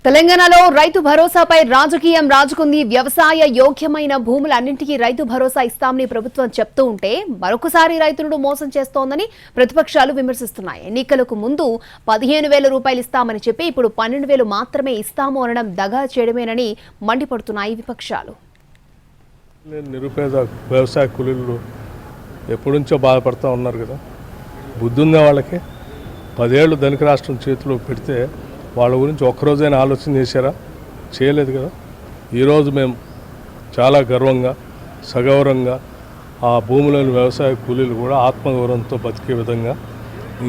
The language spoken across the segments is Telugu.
తెలంగాణలో రైతు భరోసాపై రాజకీయం రాజుకుంది. వ్యవసాయ యోగ్యమైన భూములన్నింటికీ రైతు భరోసా ఇస్తామని ప్రభుత్వం చెప్తూ ఉంటే మరొకసారి రైతులను మోసం చేస్తోందని ప్రతిపక్షాలు విమర్శిస్తున్నాయి. ఎన్నికలకు ముందు 15,000 రూపాయలు ఇస్తామని చెప్పి ఇప్పుడు 12,000 మాత్రమే ఇస్తాము అనడం దగా చేయడమేనని మండిపడుతున్నాయి విపక్షాలు. నిరుపేద వ్యవసాయ కూలీలు ఎప్పటి నుంచో బాధపడుతూ ఉన్నారు కదా. బుద్ధున్న వాళ్ళకి 10 ఏళ్ళు ధనిక రాష్ట్రం చేతిలో పెడితే వాళ్ళ గురించి ఒక్కరోజైనా ఆలోచన చేశారా? చేయలేదు కదా. ఈరోజు మేము చాలా గర్వంగా సగౌరవంగా ఆ భూములోని వ్యవసాయ కూలీలు కూడా ఆత్మగౌరవంతో బతికే విధంగా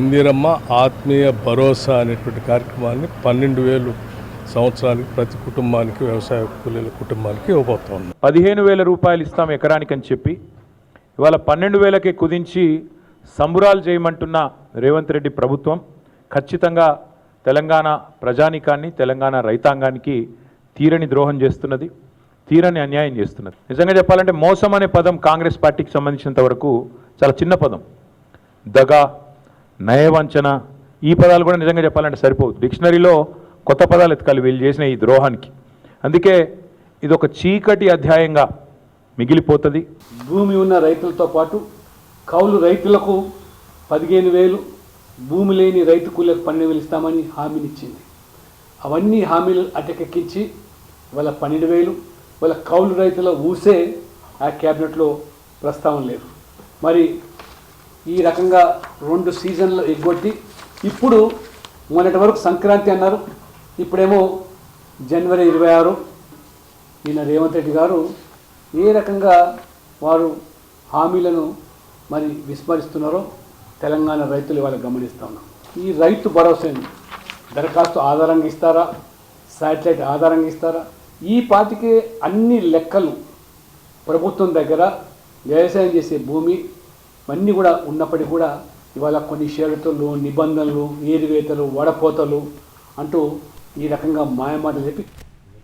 ఇందిరమ్మ ఆత్మీయ భరోసా అనేటువంటి కార్యక్రమాన్ని 12,000 సంవత్సరానికి ప్రతి కుటుంబానికి వ్యవసాయ కూలీల కుటుంబానికి ఇవ్వబోతా ఉన్నాం. 15,000 రూపాయలు ఇస్తాం ఎకరానికి అని చెప్పి ఇవాళ 12,000కే కుదించి సంబురాలు చేయమంటున్న రేవంత్ రెడ్డి ప్రభుత్వం ఖచ్చితంగా తెలంగాణ ప్రజానీకాన్ని తెలంగాణ రైతాంగానికి తీరని ద్రోహం చేస్తున్నది, తీరని అన్యాయం చేస్తున్నది. నిజంగా చెప్పాలంటే మోసం అనే పదం కాంగ్రెస్ పార్టీకి సంబంధించినంత వరకు చాలా చిన్న పదం. దగా, నయవంచన ఈ పదాలు కూడా నిజంగా చెప్పాలంటే సరిపోదు. డిక్షనరీలో కొత్త పదాలు ఎతకాలి వీళ్ళు చేసిన ఈ ద్రోహానికి. అందుకే ఇది ఒక చీకటి అధ్యాయంగా మిగిలిపోతుంది. భూమి ఉన్న రైతులతో పాటు కౌలు రైతులకు 15,000, భూమి లేని రైతు కూలీలకు 12,000 ఇస్తామని హామీనిచ్చింది. అవన్నీ హామీలు అటకెక్కించి వాళ్ళ 12,000 వాళ్ళ కౌలు రైతుల ఊసే ఆ క్యాబినెట్లో ప్రస్తావన లేదు. మరి ఈ రకంగా 2 సీజన్లు ఎగ్గొట్టి ఇప్పుడు మొన్నటి వరకు సంక్రాంతి అన్నారు, ఇప్పుడేమో జనవరి 26 ఈయన రేవంత్ రెడ్డి గారు ఏ రకంగా వారు హామీలను మరి విస్మరిస్తున్నారో తెలంగాణ రైతులు ఇవాళ గమనిస్తూ ఉన్నాం. ఈ రైతు భరోసాని దరఖాస్తు ఆధారంగా ఇస్తారా, శాటిలైట్ ఆధారంగా ఇస్తారా? ఈ పాటికే అన్ని లెక్కలు ప్రభుత్వం దగ్గర వ్యవసాయం చేసే భూమి అన్నీ కూడా ఉన్నప్పటికీ కూడా ఇవాళ కొన్ని షరతులు, నిబంధనలు, ఏరివేతలు, వడపోతలు అంటూ ఈ రకంగా మాయమాటలు చెప్పి